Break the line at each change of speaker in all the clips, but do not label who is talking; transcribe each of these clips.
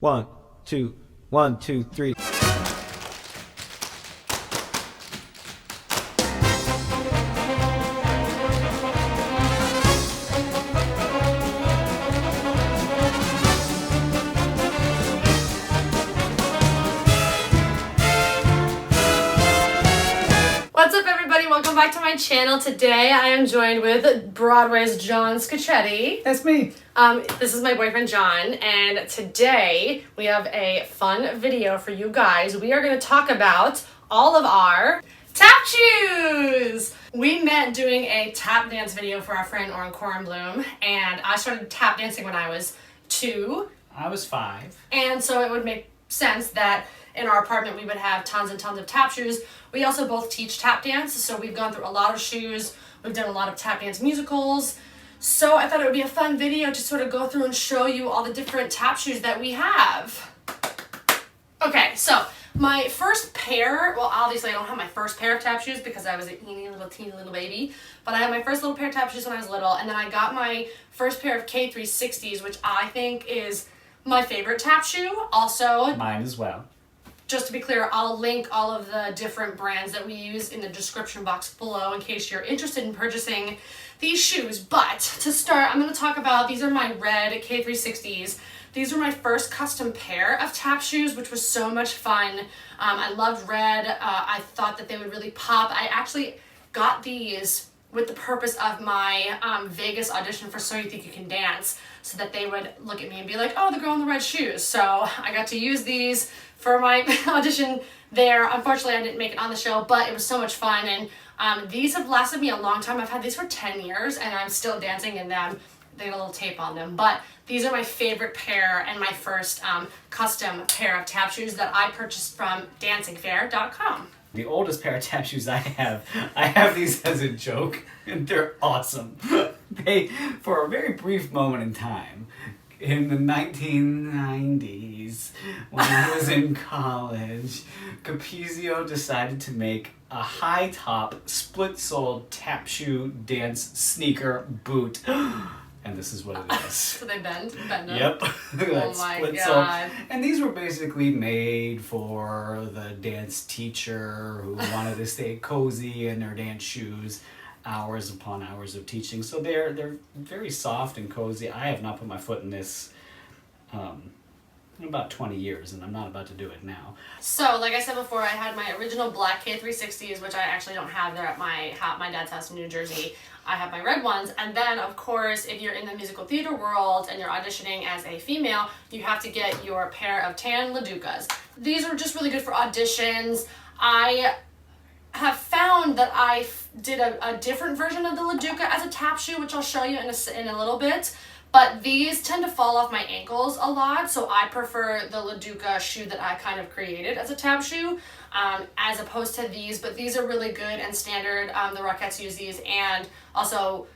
One, two, one, two, three.
What's up, everybody? Welcome back to my channel. Today I am joined with Broadway's John Scacchetti.
That's me.
This is my boyfriend John, and today we have a fun video for you guys. We are going to talk about all of our tap shoes. We met doing a tap dance video for our friend Oren Korenblum, and I started tap dancing when I was 2.
I was 5.
And so it would make sense that in our apartment we would have tons and tons of tap shoes. We also both teach tap dance, so we've gone through a lot of shoes. We've done a lot of tap dance musicals. So I thought it would be a fun video to sort of go through and show you all the different tap shoes that we have. Okay, so my first pair, well, obviously I don't have my first pair of tap shoes because I was a teeny little baby, but I had my first little pair of tap shoes when I was little, and then I got my first pair of K360s, which I think is my favorite tap shoe. Also,
Mine as well.
just to be clear, I'll link all of the different brands that we use in the description box below in case you're interested in purchasing these shoes. But to start, I'm going to talk about, these are my red K360s. These were my first custom pair of tap shoes, which was so much fun. I loved red. I thought that they would really pop. I actually got these with the purpose of my Vegas audition for So You Think You Can Dance, so that they would look at me and be like, oh, the girl in the red shoes. So I got to use these for my audition there. Unfortunately, I didn't make it on the show, but it was so much fun, and these have lasted me a long time. I've had these for 10 years, and I'm still dancing in them. They got a little tape on them, but these are my favorite pair and my first custom pair of tap shoes that I purchased from dancingfair.com.
The oldest pair of tap shoes I have these as a joke, and they're awesome. They, for a very brief moment in time, in the 1990s, when I was in college, Capezio decided to make a high-top, split-soled tap shoe dance sneaker boot. And this is what it is.
So they bend them?
Yep.
Oh my
split
God.
sole. And these were basically made for the dance teacher who wanted to stay cozy in their dance shoes hours upon hours of teaching. So they're very soft and cozy. I have not put my foot in this in about 20 years, and I'm not about to do it now.
So, like I said before, I had my original black K360s, which I actually don't have. They're at my dad's house in New Jersey. I have my red ones. And then, of course, if you're in the musical theater world and you're auditioning as a female, you have to get your pair of tan LaDucas. These are just really good for auditions. I have found that I did a different version of the LaDuca as a tap shoe, which I'll show you in a little bit. But these tend to fall off my ankles a lot, so I prefer the LaDuca shoe that I kind of created as a tap shoe, as opposed to these. But these are really good and standard. The Rockettes use these, and also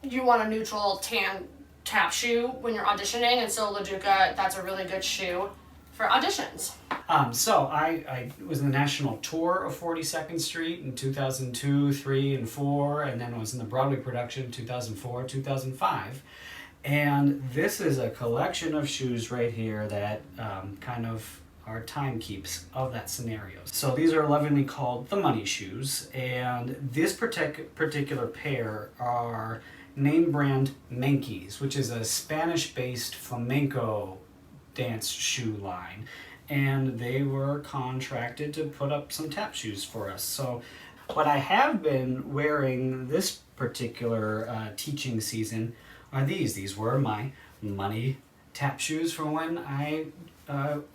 you want a neutral tan tap shoe when you're auditioning, and so LaDuca, that's a really good shoe for auditions.
So I was in the national tour of 42nd Street in 2002, 3, and 4, and then was in the Broadway production 2004, 2005. And this is a collection of shoes right here that kind of are timekeeps of that scenario. So these are lovingly called the money shoes, and this particular pair are name brand Menkeys, which is a Spanish-based flamenco dance shoe line, and they were contracted to put up some tap shoes for us. So what I have been wearing this particular teaching season are these. These were my money tap shoes from when I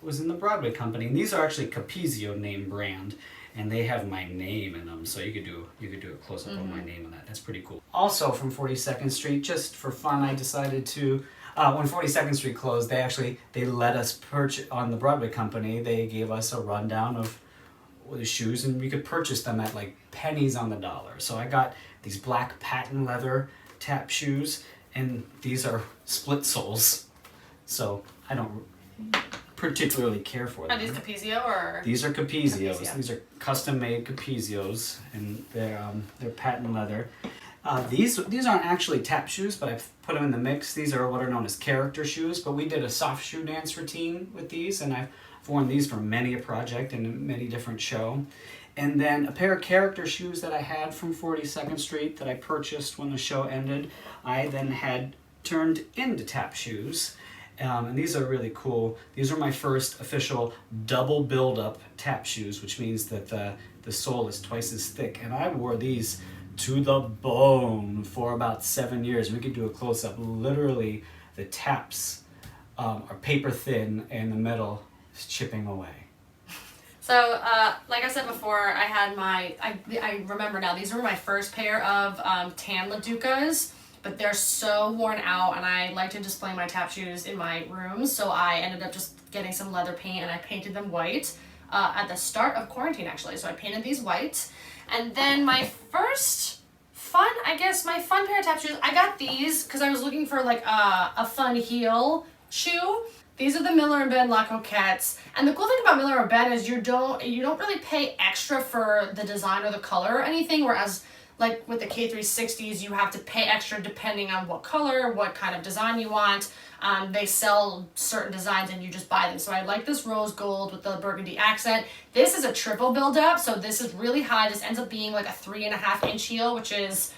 was in the Broadway company. And these are actually Capezio name brand, and they have my name in them, so you could do a close-up of my name on that. That's pretty cool. Also from 42nd Street, just for fun, I decided to, when 42nd Street closed, they let us purchase, on the Broadway company, they gave us a rundown of the shoes, and we could purchase them at like pennies on the dollar. So I got these black patent leather tap shoes, and these are split soles, so I don't particularly care for them.
Are these Capezio or?
These are Capezios.
Capezio.
These are custom-made Capezios, and they're patent leather. These aren't actually tap shoes, but I've put them in the mix. These are what are known as character shoes, but we did a soft shoe dance routine with these, and I've worn these for many a project and many different show. And then a pair of character shoes that I had from 42nd Street that I purchased when the show ended, I then had turned into tap shoes. And these are really cool. These are my first official double build-up tap shoes, which means that the sole is twice as thick. And I wore these to the bone for about 7 years. We could do a close-up. Literally, the taps are paper thin and the metal is chipping away.
So, like I said before, I had I remember now, these were my first pair of tan LaDucas, but they're so worn out, and I like to display my tap shoes in my room, so I ended up just getting some leather paint, and I painted them white at the start of quarantine, actually. So I painted these white, and then my first fun pair of tap shoes, I got these because I was looking for like a fun heel shoe. These are the Miller & Ben La Coquettes. And the cool thing about Miller & Ben is you don't really pay extra for the design or the color or anything, whereas like with the K360s, you have to pay extra depending on what color, what kind of design you want. They sell certain designs and you just buy them. So I like this rose gold with the burgundy accent. This is a triple build up, so this is really high. This ends up being like a 3.5-inch heel, which is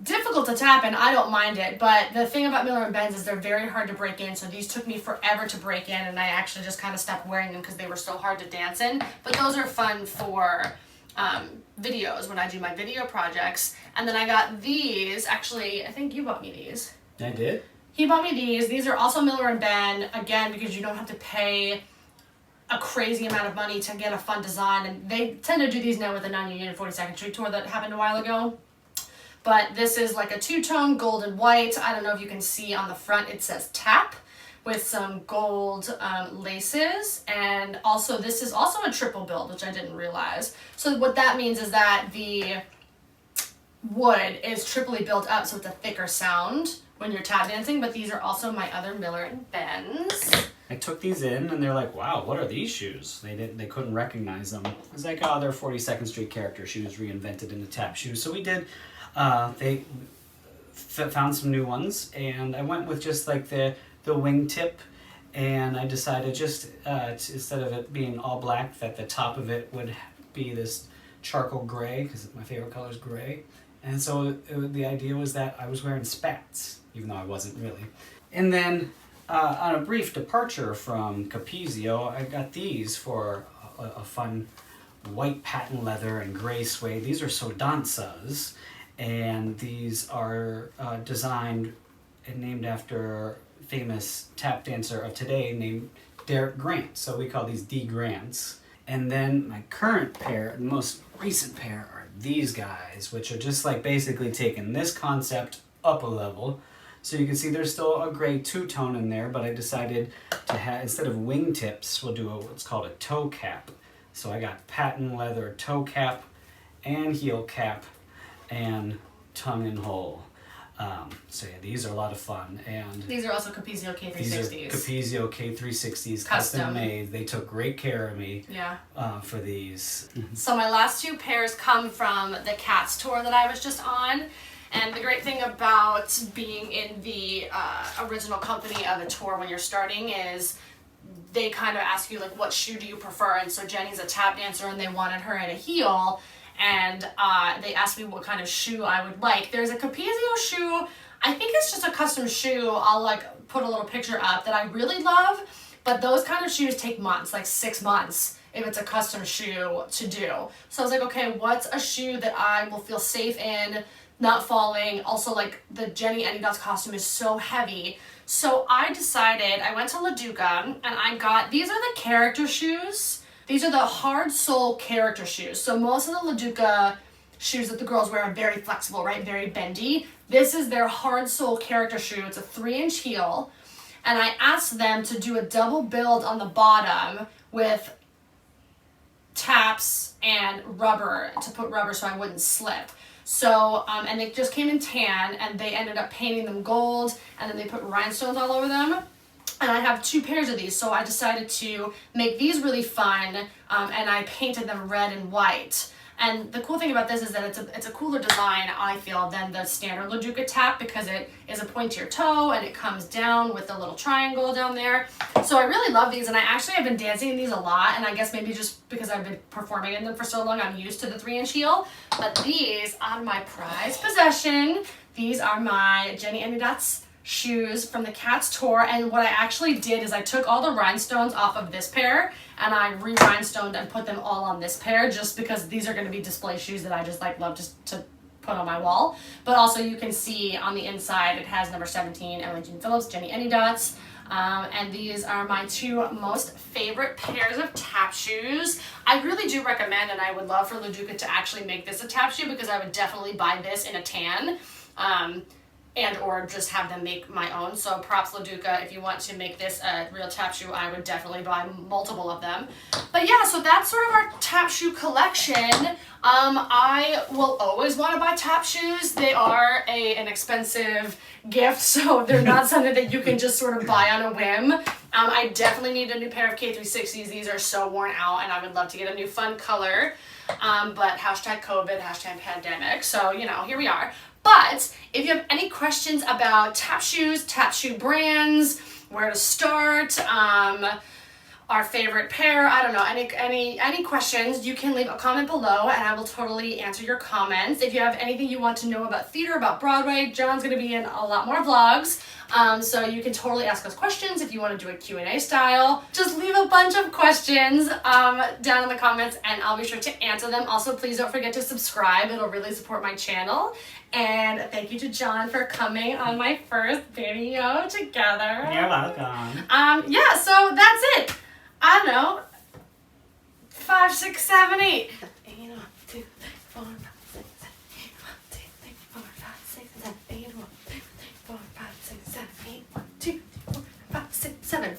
difficult to tap in. I don't mind it, but the thing about Miller & Ben's is they're very hard to break in, so these took me forever to break in, and I actually just kind of stopped wearing them because they were so hard to dance in. But those are fun for videos when I do my video projects. And then I got these. Actually, I think you bought me these.
I did?
He bought me these. These are also Miller & Ben, again, because you don't have to pay a crazy amount of money to get a fun design, and they tend to do these now with the Non-Union 42nd Street tour that happened a while ago. But this is like a two-tone gold and white. I don't know if you can see on the front, it says tap with some gold laces. And also this is also a triple build, which I didn't realize. So what that means is that the wood is triply built up, so it's a thicker sound when you're tap dancing. But these are also my other Miller & Ben's.
I took these in and they're like, wow, what are these shoes? They couldn't recognize them. I was like, oh, they're 42nd Street character shoes reinvented into tap shoes. So we did. They found some new ones, and I went with just like the wingtip, and I decided just instead of it being all black, that the top of it would be this charcoal gray, because my favorite color is gray. And so the idea was that I was wearing spats, even though I wasn't really. And then on a brief departure from Capezio, I got these for a fun white patent leather and gray suede. These are Sodancas. And these are designed and named after famous tap dancer of today named Derek Grant. So we call these D Grants. And then my current pair, the most recent pair, are these guys, which are just like basically taking this concept up a level. So you can see there's still a gray two-tone in there, but I decided to have, instead of wingtips, we'll do what's called a toe cap. So I got patent leather toe cap and heel cap and tongue and hole. So yeah, these are a lot of fun. And
These are also Capezio K360s.
these are Capezio K360s, custom made. They took great care of me for these.
So my last two pairs come from the Cats tour that I was just on. And the great thing about being in the original company of a tour when you're starting is they kind of ask you like, what shoe do you prefer? And so Jenny's a tap dancer and they wanted her in a heel. And they asked me what kind of shoe I would like. There's a Capezio shoe, I think it's just a custom shoe, I'll like put a little picture up, that I really love, but those kind of shoes take months, like 6 months, if it's a custom shoe to do. So I was like, okay, what's a shoe that I will feel safe in, not falling, also like the Jenny Any Dots costume is so heavy. So I decided, I went to LaDuca and I got, these are the character shoes. These are the hard sole character shoes. So most of the LaDuca shoes that the girls wear are very flexible, right? Very bendy. This is their hard sole character shoe. It's a 3-inch heel. And I asked them to do a double build on the bottom with taps and rubber, to put rubber so I wouldn't slip. So, and they just came in tan, and they ended up painting them gold, and then they put rhinestones all over them. And I have 2 pairs of these, so I decided to make these really fun, and I painted them red and white. And the cool thing about this is that it's a cooler design, I feel, than the standard LaDuca tap, because it is a pointier toe and it comes down with a little triangle down there. So I really love these, and I actually have been dancing in these a lot, and I guess maybe just because I've been performing in them for so long, I'm used to the 3-inch heel. But these are my prized possession. These are my Jenny Anydots shoes from the Cats tour, and what I actually did is I took all the rhinestones off of this pair and I re-rhinestoned and put them all on this pair, just because these are going to be display shoes that I just like love just to put on my wall. But also you can see on the inside it has number 17, Emily Jean Phillips, Jenny Anydots. And these are my 2 most favorite pairs of tap shoes. I really do recommend, and I would love for LaDuca to actually make this a tap shoe, because I would definitely buy this in a tan. And or just have them make my own. So props LaDuca, if you want to make this a real tap shoe, I would definitely buy multiple of them. But yeah, so that's sort of our tap shoe collection. I will always want to buy tap shoes. They are an expensive gift, so they're not something that you can just sort of buy on a whim. I definitely need a new pair of K360s. These are so worn out, and I would love to get a new fun color. But hashtag COVID, hashtag pandemic, so you know, here we are. But if you have any questions about tap shoes, tap shoe brands, where to start, our favorite pair, I don't know, any questions, you can leave a comment below and I will totally answer your comments. If you have anything you want to know about theater, about Broadway, John's going to be in a lot more vlogs. So you can totally ask us questions if you want to do a Q&A style. Just leave a bunch of questions down in the comments and I'll be sure to answer them. Also, please don't forget to subscribe. It'll really support my channel. And thank you to John for coming on my first video together.
You're welcome.
Yeah, so that's it. I don't know. 5, 6, 7, 8. 8, 1, 2, 3, 4, 5, 6, 7, 8, 1, 2, 3, 4, 5, 6, 7, 8, 1, 2, 3, 4, 5, 6, 7, 8, 1, 2, 3, 4, 5, 6, 7.